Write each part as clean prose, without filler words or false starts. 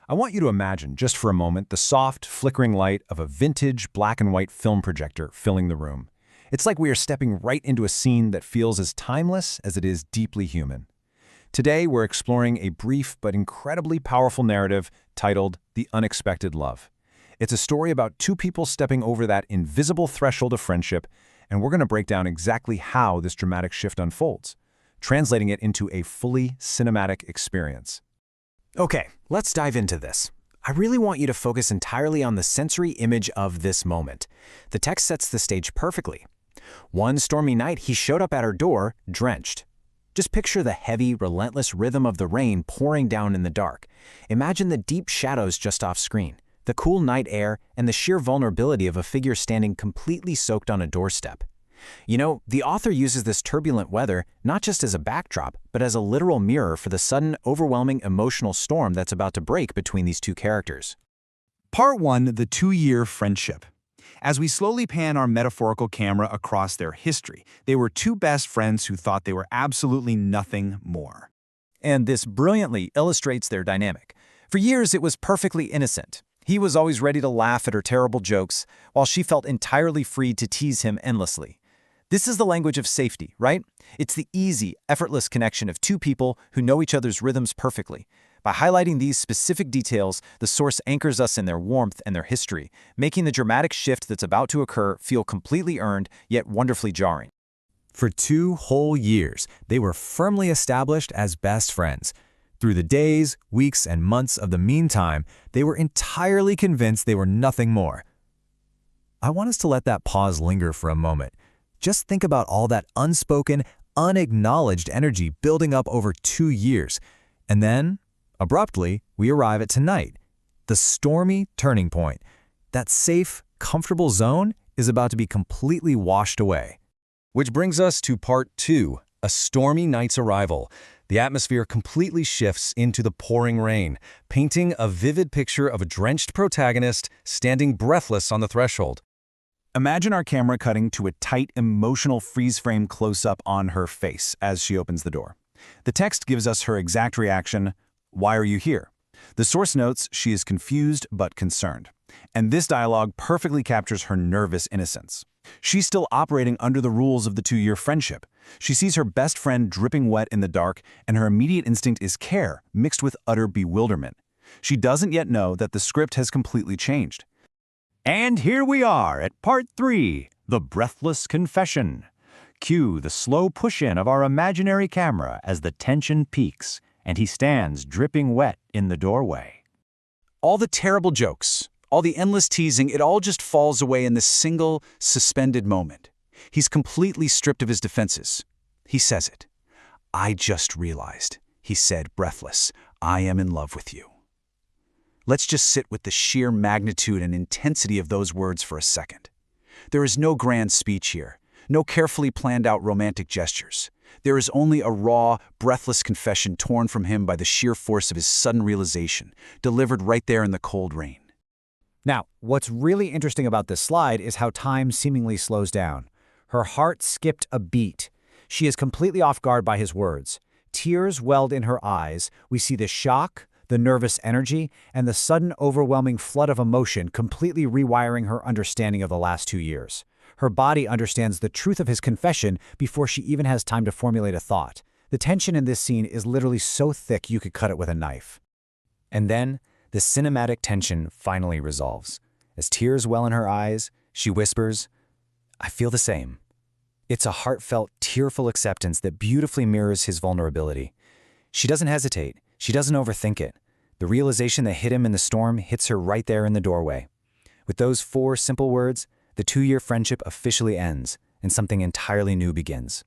I want you to imagine, just for a moment, the soft, flickering light of a vintage black and white film projector filling the room. It's like we are stepping right into a scene that feels as timeless as it is deeply human. Today, we're exploring a brief but incredibly powerful narrative titled The Unexpected Love. It's a story about two people stepping over that invisible threshold of friendship, and we're going to break down exactly how this dramatic shift unfolds, translating it into a fully cinematic experience. Okay, let's dive into this. I really want you to focus entirely on the sensory image of this moment. The text sets the stage perfectly. One stormy night, he showed up at her door, drenched. Just picture the heavy, relentless rhythm of the rain pouring down in the dark. Imagine the deep shadows just off screen, the cool night air, and the sheer vulnerability of a figure standing completely soaked on a doorstep. You know, the author uses this turbulent weather not just as a backdrop, but as a literal mirror for the sudden, overwhelming emotional storm that's about to break between these two characters. Part 1, the 2-year friendship. As we slowly pan our metaphorical camera across their history, they were two best friends who thought they were absolutely nothing more. And this brilliantly illustrates their dynamic. For years, it was perfectly innocent. He was always ready to laugh at her terrible jokes, while she felt entirely free to tease him endlessly. This is the language of safety, right? It's the easy, effortless connection of two people who know each other's rhythms perfectly. By highlighting these specific details, the source anchors us in their warmth and their history, making the dramatic shift that's about to occur feel completely earned, yet wonderfully jarring. For 2 whole years, they were firmly established as best friends. Through the days, weeks, and months of the meantime, they were entirely convinced they were nothing more. I want us to let that pause linger for a moment. Just think about all that unspoken, unacknowledged energy building up over 2 years. And then, abruptly, we arrive at tonight. The stormy turning point. That safe, comfortable zone is about to be completely washed away. Which brings us to part 2, a stormy night's arrival. The atmosphere completely shifts into the pouring rain, painting a vivid picture of a drenched protagonist standing breathless on the threshold. Imagine our camera cutting to a tight, emotional freeze-frame close-up on her face as she opens the door. The text gives us her exact reaction, "Why are you here?" The source notes she is confused but concerned. And this dialogue perfectly captures her nervous innocence. She's still operating under the rules of the 2-year friendship. She sees her best friend dripping wet in the dark, and her immediate instinct is care, mixed with utter bewilderment. She doesn't yet know that the script has completely changed. And here we are at part 3, the breathless confession. Cue the slow push-in of our imaginary camera as the tension peaks, and he stands dripping wet in the doorway. All the terrible jokes, all the endless teasing, it all just falls away in this single, suspended moment. He's completely stripped of his defenses. He says it. "I just realized," he said, breathless, "I am in love with you." Let's just sit with the sheer magnitude and intensity of those words for a second. There is no grand speech here, no carefully planned out romantic gestures. There is only a raw, breathless confession torn from him by the sheer force of his sudden realization, delivered right there in the cold rain. Now, what's really interesting about this slide is how time seemingly slows down. Her heart skipped a beat. She is completely off guard by his words. Tears welled in her eyes. We see the shock, the nervous energy, and the sudden overwhelming flood of emotion completely rewiring her understanding of the last 2 years. Her body understands the truth of his confession before she even has time to formulate a thought. The tension in this scene is literally so thick you could cut it with a knife. And then, the cinematic tension finally resolves. As tears well in her eyes, she whispers, "I feel the same." It's a heartfelt, tearful acceptance that beautifully mirrors his vulnerability. She doesn't hesitate. She doesn't overthink it. The realization that hit him in the storm hits her right there in the doorway. With those 4 simple words, the 2-year friendship officially ends, and something entirely new begins.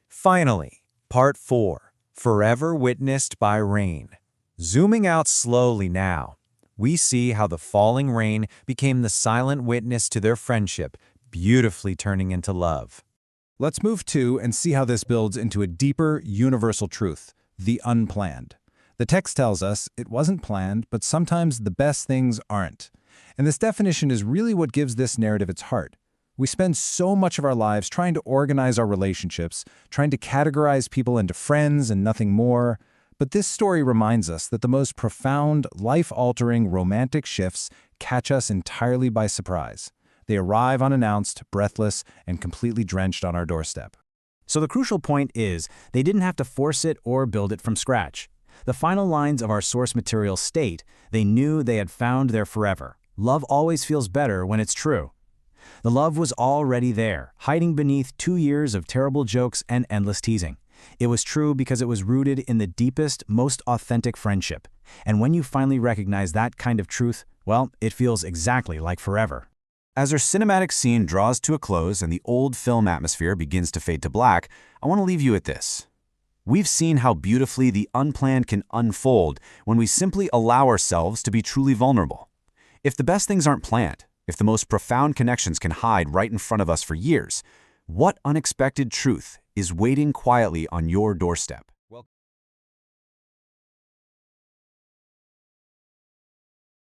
Finally, part 4, forever witnessed by rain. Zooming out slowly now, we see how the falling rain became the silent witness to their friendship, beautifully turning into love. Let's move to and see how this builds into a deeper, universal truth, the unplanned. The text tells us it wasn't planned, but sometimes the best things aren't. And this definition is really what gives this narrative its heart. We spend so much of our lives trying to organize our relationships, trying to categorize people into friends and nothing more. But this story reminds us that the most profound, life-altering romantic shifts catch us entirely by surprise. They arrive unannounced, breathless, and completely drenched on our doorstep. So the crucial point is, they didn't have to force it or build it from scratch. The final lines of our source material state, they knew they had found their forever. Love always feels better when it's true. The love was already there, hiding beneath 2 years of terrible jokes and endless teasing. It was true because it was rooted in the deepest, most authentic friendship. And when you finally recognize that kind of truth, well, it feels exactly like forever. As our cinematic scene draws to a close and the old film atmosphere begins to fade to black, I want to leave you with this. We've seen how beautifully the unplanned can unfold when we simply allow ourselves to be truly vulnerable. If the best things aren't planned, if the most profound connections can hide right in front of us for years, what unexpected truth is waiting quietly on your doorstep?